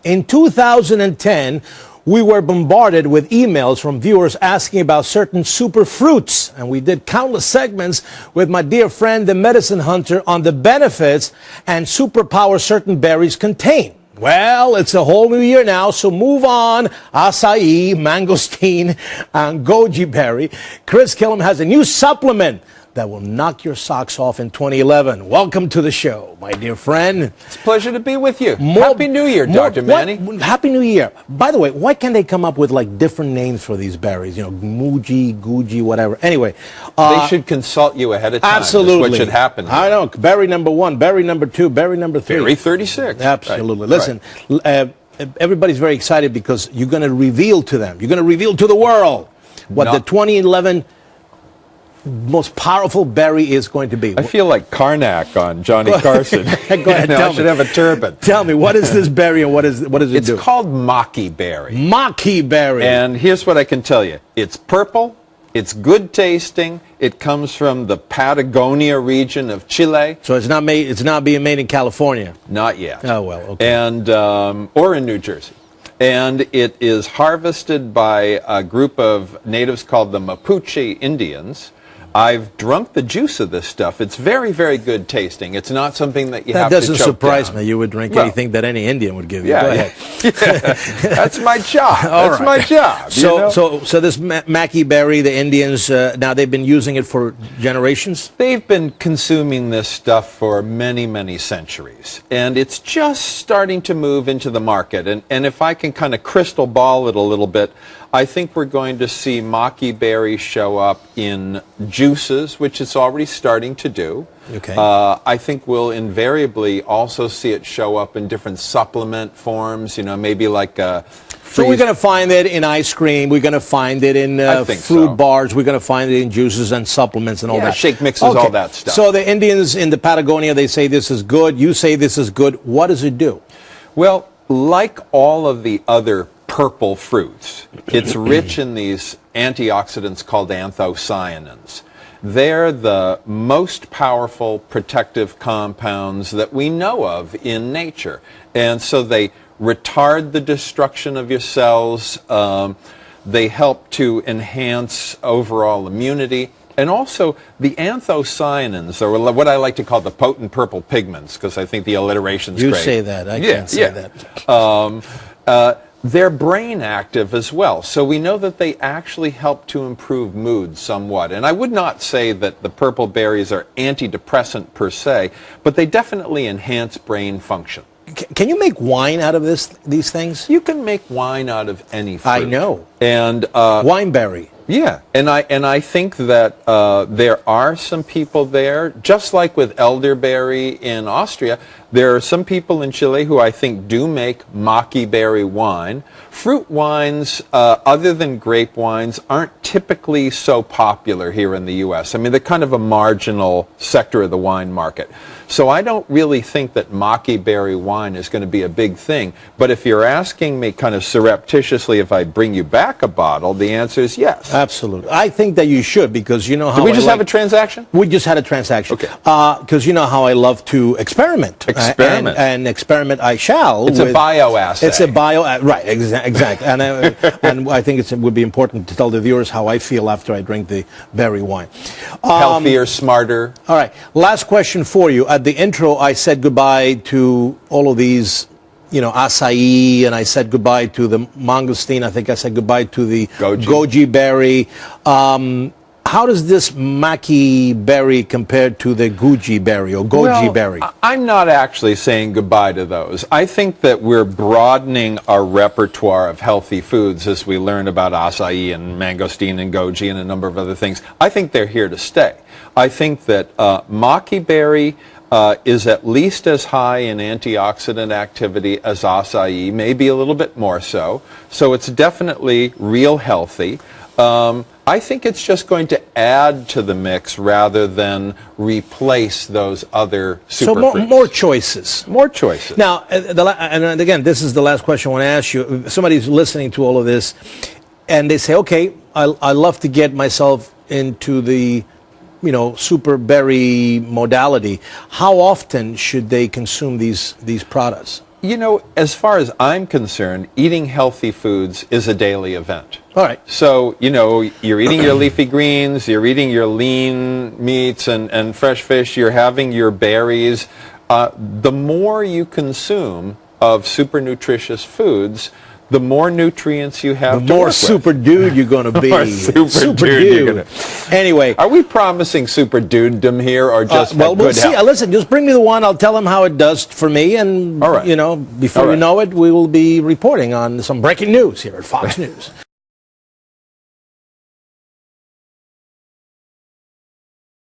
In 2010, we were bombarded with emails from viewers asking about certain superfruits, and we did countless segments with my dear friend, the medicine hunter, on the benefits and superpower certain berries contain. Well, it's a whole new year now, so move on. Acai, mangosteen, and goji berry. Chris Killam has a new supplement that will knock your socks off in 2011. Welcome to the show, my dear friend. It's a pleasure to be with you. Happy New Year, Dr. Manny. Happy New Year. By the way, why can't they come up with like different names for these berries? You know, Muji, Guji, whatever. Anyway. They should consult you ahead of time. Absolutely. That's what should happen here. I know. Berry number 1, berry number 2, berry number 3. Berry 36. Absolutely. Right. Listen, everybody's very excited because you're going to reveal to them, you're going to reveal to the world what the 2011 most powerful berry is going to be. I feel like Karnak on Johnny Carson. Go ahead, tell me. I should have a turban. Tell me, what is this berry and what does it do? It's called Maqui berry. Maqui berry. And here's what I can tell you. It's purple. It's good tasting. It comes from the Patagonia region of Chile. So it's not made. It's not being made in California. Not yet. Oh well. Okay. And or in New Jersey. And it is harvested by a group of natives called the Mapuche Indians. I've drunk the juice of this stuff. It's very, very good tasting. It's not something that you have to choke down. That doesn't surprise me. You would drink anything that any Indian would give you. Yeah, Go ahead. Yeah. That's my job. That's my job. So this Maqui berry, the Indians, now they've been using it for generations? They've been consuming this stuff for many, many centuries. And it's just starting to move into the market. And if I can kind of crystal ball it a little bit, I think we're going to see Maqui berry show up in juices, which it's already starting to do. Okay. I think we'll invariably also see it show up in different supplement forms, you know, maybe like a So we're going to find it in ice cream. We're going to find it in fruit bars. We're going to find it in juices and supplements and all that. Shake mixes, all that stuff. So the Indians in the Patagonia, they say this is good. You say this is good. What does it do? Well, like all of the other purple fruits, it's rich in these antioxidants called anthocyanins. They're the most powerful protective compounds that we know of in nature. And so they retard the destruction of your cells. They help to enhance overall immunity. And also, the anthocyanins, or what I like to call the potent purple pigments, because I think the alliteration's great. You say that. I can't say that. They're brain active as well, so we know that they actually help to improve mood somewhat. And I would not say that the purple berries are antidepressant per se, but they definitely enhance brain function. Can you make wine out of these things? You can make wine out of any fruit. I know. And wineberry. Yeah, and I think that there are some people there, just like with elderberry in Austria, there are some people in Chile who I think do make Maqui berry wine. Fruit wines, other than grape wines, aren't typically so popular here in the U.S. I mean, they're kind of a marginal sector of the wine market. So I don't really think that Maqui berry wine is going to be a big thing. But if you're asking me kind of surreptitiously if I bring you back a bottle, the answer is yes. Absolutely. I think that you should, because you know how Did we just have a transaction? We just had a transaction. Okay. Because you know how I love to experiment. Experiment. And experiment I shall. It's a bioassay. It's a right, exactly. And I think it would be important to tell the viewers how I feel after I drink the berry wine. Healthier, smarter. All right. Last question for you. At the intro, I said goodbye to all of these, you know, acai, and I said goodbye to the mangosteen. I think I said goodbye to the goji berry. How does this Maqui berry compare to the Guji berry or goji berry? I'm not actually saying goodbye to those. I think that we're broadening our repertoire of healthy foods as we learn about acai and mangosteen and goji and a number of other things. I think they're here to stay. I think that Maqui berry is at least as high in antioxidant activity as acai, maybe a little bit more so. So it's definitely real healthy. I think it's just going to add to the mix rather than replace those other superfruits. So more choices. More choices. Now, and again, this is the last question I want to ask you. If somebody's listening to all of this, and they say, okay, I love to get myself into the, you know, super berry modality. How often should they consume these products? You know, as far as I'm concerned, eating healthy foods is a daily event. All right. So, you know, you're eating your leafy greens, you're eating your lean meats and fresh fish, you're having your berries. The more you consume of super nutritious foods, the more nutrients you have The more super dude you're going to be. Super dude you're gonna... Anyway. Are we promising super dudedom here or just well, we'll good see. health? Listen, just bring me the one. I'll tell him how it does for me. And, All right. you know, before All you right. know it, we will be reporting on some breaking news here at Fox News.